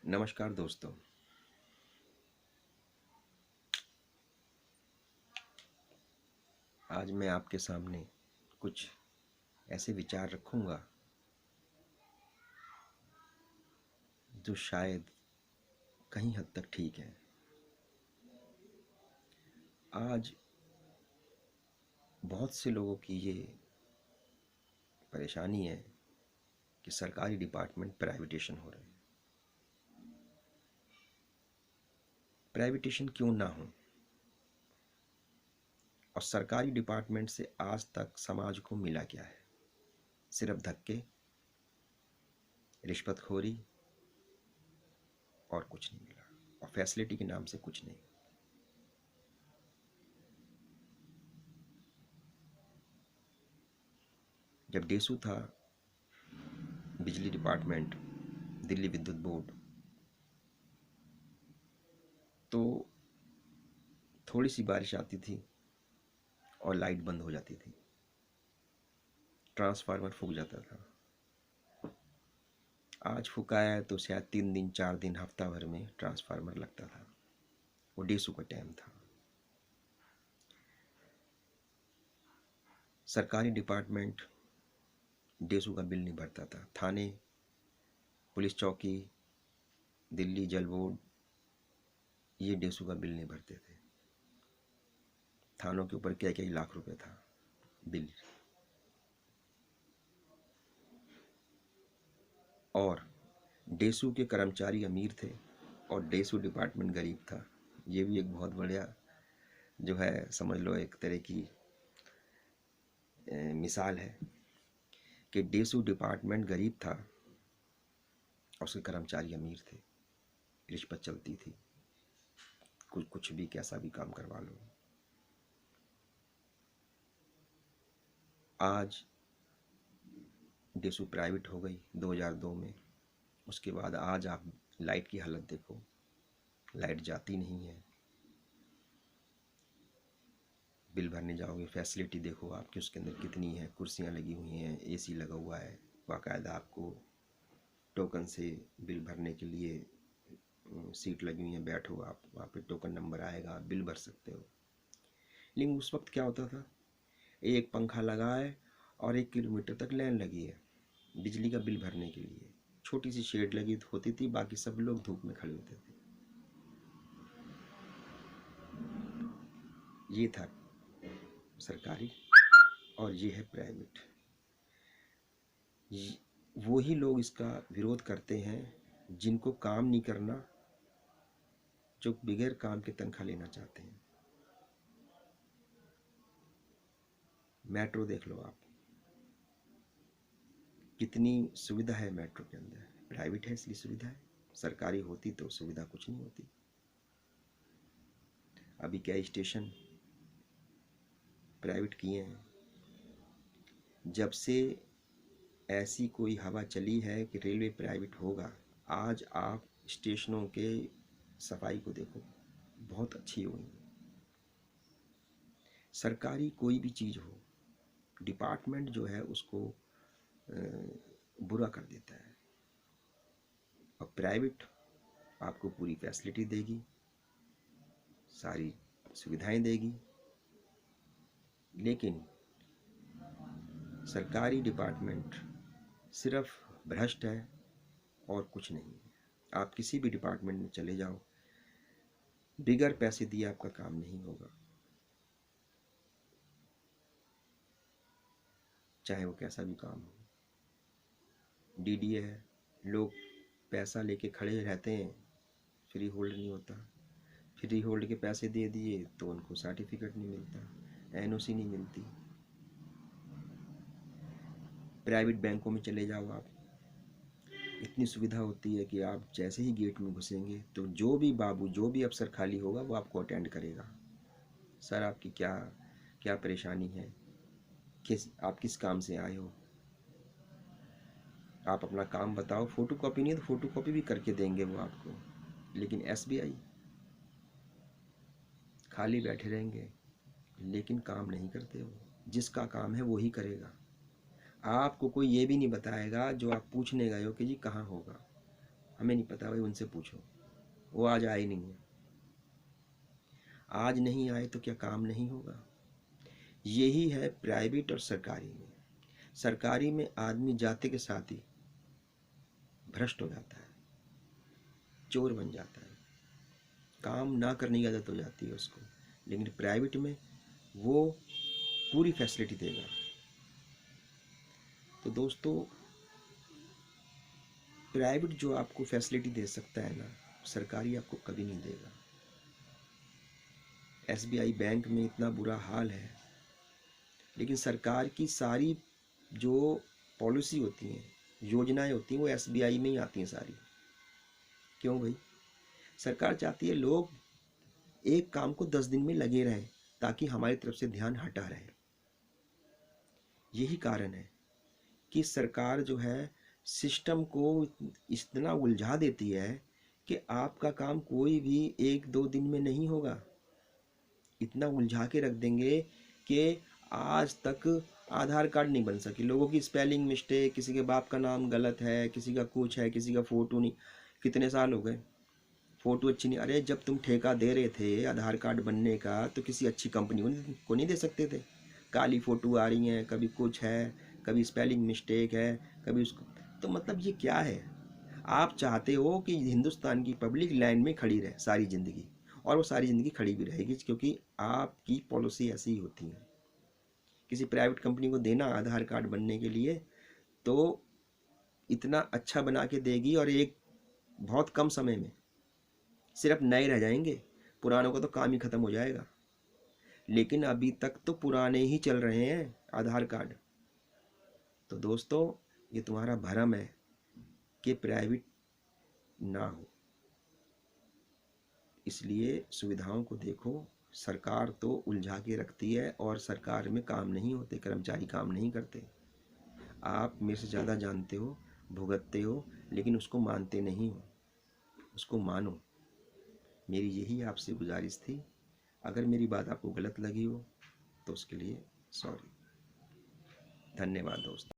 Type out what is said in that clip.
नमस्कार दोस्तों। आज मैं आपके सामने कुछ ऐसे विचार रखूंगा जो शायद कहीं हद तक ठीक है। आज बहुत से लोगों की ये परेशानी है कि सरकारी डिपार्टमेंट प्राइवेटेशन हो रहे हैं। प्राइवेटेशन क्यों ना हो, और सरकारी डिपार्टमेंट से आज तक समाज को मिला क्या है? सिर्फ धक्के, रिश्वतखोरी और कुछ नहीं मिला, और फैसिलिटी के नाम से कुछ नहीं। जब डेसू था, बिजली डिपार्टमेंट, दिल्ली विद्युत बोर्ड, तो थोड़ी सी बारिश आती थी और लाइट बंद हो जाती थी, ट्रांसफार्मर फूक जाता था। आज फुकाया है तो शायद 3 दिन 4 दिन हफ्ता भर में ट्रांसफार्मर लगता था। वो डेसू का टाइम था। सरकारी डिपार्टमेंट डेसू का बिल नहीं भरता था। थाने, पुलिस चौकी, दिल्ली जल बोर्ड, ये डेसू का बिल नहीं भरते थे। थानों के ऊपर कई कई लाख रुपए था बिल। और डेसू के कर्मचारी अमीर थे और डेसू डिपार्टमेंट गरीब था। ये भी एक बहुत बढ़िया जो है, समझ लो एक तरह की मिसाल है कि डेसू डिपार्टमेंट गरीब था और उसके कर्मचारी अमीर थे। रिश्वत चलती थी, कुछ भी कैसा भी काम करवा लो। आज डेसू प्राइवेट हो गई 2002 में। उसके बाद आज आप लाइट की हालत देखो, लाइट जाती नहीं है। बिल भरने जाओगे, फैसिलिटी देखो आपकी उसके अंदर कितनी है। कुर्सियाँ लगी हुई हैं, एसी लगा हुआ है, बाकायदा आपको टोकन से बिल भरने के लिए सीट लगी हुई है, बैठो आप, वहाँ पे टोकन नंबर आएगा, आप बिल भर सकते हो। लेकिन उस वक्त क्या होता था, एक पंखा लगा है और 1 किलोमीटर तक लाइन लगी है बिजली का बिल भरने के लिए। छोटी सी शेड लगी होती थी, बाकी सब लोग धूप में खड़े होते थे। ये था सरकारी और ये है प्राइवेट। वो ही लोग इसका विरोध करते हैं जिनको काम नहीं करना, जो बगैर काम के तनख्वाह लेना चाहते हैं। मेट्रो देख लो आप, कितनी सुविधा है मेट्रो के अंदर। प्राइवेट है इसलिए सुविधा है, सरकारी होती तो सुविधा कुछ नहीं होती। अभी क्या स्टेशन प्राइवेट किए हैं। जब से ऐसी कोई हवा चली है कि रेलवे प्राइवेट होगा, आज आप स्टेशनों के सफाई को देखो, बहुत अच्छी हुई। सरकारी कोई भी चीज़ हो, डिपार्टमेंट जो है उसको बुरा कर देता है। और प्राइवेट आपको पूरी फैसिलिटी देगी, सारी सुविधाएं देगी। लेकिन सरकारी डिपार्टमेंट सिर्फ भ्रष्ट है और कुछ नहीं है। आप किसी भी डिपार्टमेंट में चले जाओ, बिगर पैसे दिए आपका काम नहीं होगा, चाहे वो कैसा भी काम हो। डीडीए है, लोग पैसा लेके खड़े रहते हैं, फ्री होल्ड नहीं होता। फ्री होल्ड के पैसे दे दिए तो उनको सर्टिफिकेट नहीं मिलता, एनओसी नहीं मिलती। प्राइवेट बैंकों में चले जाओ आप, इतनी सुविधा होती है कि आप जैसे ही गेट में घुसेंगे तो जो भी बाबू, जो भी अफसर खाली होगा वो आपको अटेंड करेगा। सर आपकी क्या क्या परेशानी है, आप किस काम से आए हो, आप अपना काम बताओ। फ़ोटो कॉपी नहीं है तो फ़ोटो कॉपी भी करके देंगे वो आपको। लेकिन एसबीआई खाली बैठे रहेंगे, लेकिन काम नहीं करते हो। जिसका काम है वो ही करेगा। आपको कोई ये भी नहीं बताएगा जो आप पूछने गए हो कि जी कहाँ होगा। हमें नहीं पता भाई, उनसे पूछो, वो आज आए नहीं है। आज नहीं आए तो क्या काम नहीं होगा? यही है प्राइवेट और सरकारी में। सरकारी में आदमी जाते के साथ ही भ्रष्ट हो जाता है, चोर बन जाता है, काम ना करने की आदत हो जाती है उसको। लेकिन प्राइवेट में वो पूरी फैसिलिटी देगा। तो दोस्तों, प्राइवेट जो आपको फैसिलिटी दे सकता है ना, सरकारी आपको कभी नहीं देगा। एसबीआई बैंक में इतना बुरा हाल है, लेकिन सरकार की सारी जो पॉलिसी होती हैं, योजनाएं होती हैं, वो एसबीआई में ही आती हैं सारी। क्यों भाई? सरकार चाहती है लोग एक काम को 10 दिन में लगे रहें, ताकि हमारी तरफ से ध्यान हटा रहे। यही कारण है कि सरकार जो है सिस्टम को इतना उलझा देती है कि आपका काम कोई भी 1-2 दिन में नहीं होगा। इतना उलझा के रख देंगे कि आज तक आधार कार्ड नहीं बन सके। लोगों की स्पेलिंग मिस्टेक, किसी के बाप का नाम गलत है, किसी का कुछ है, किसी का फ़ोटो नहीं। कितने साल हो गए, फ़ोटो अच्छी नहीं। अरे जब तुम ठेका दे रहे थे आधार कार्ड बनने का, तो किसी अच्छी कंपनी को नहीं दे सकते थे? काली फ़ोटो आ रही हैं, कभी कुछ है, कभी स्पेलिंग मिस्टेक है, कभी उसको। तो मतलब ये क्या है? आप चाहते हो कि हिंदुस्तान की पब्लिक लाइन में खड़ी रहे सारी ज़िंदगी, और वो सारी ज़िंदगी खड़ी भी रहेगी, क्योंकि आपकी पॉलिसी ऐसी ही होती है। किसी प्राइवेट कंपनी को देना आधार कार्ड बनने के लिए, तो इतना अच्छा बना के देगी, और एक बहुत कम समय में सिर्फ नए रह जाएंगे, पुरानों का तो काम ही ख़त्म हो जाएगा। लेकिन अभी तक तो पुराने ही चल रहे हैं आधार कार्ड। तो दोस्तों, ये तुम्हारा भरम है कि प्राइवेट ना हो। इसलिए सुविधाओं को देखो। सरकार तो उलझा के रखती है, और सरकार में काम नहीं होते, कर्मचारी काम नहीं करते। आप मेरे से ज़्यादा जानते हो, भुगतते हो, लेकिन उसको मानते नहीं हो। उसको मानो। मेरी यही आपसे गुजारिश थी। अगर मेरी बात आपको गलत लगी हो तो उसके लिए सॉरी। धन्यवाद दोस्तों।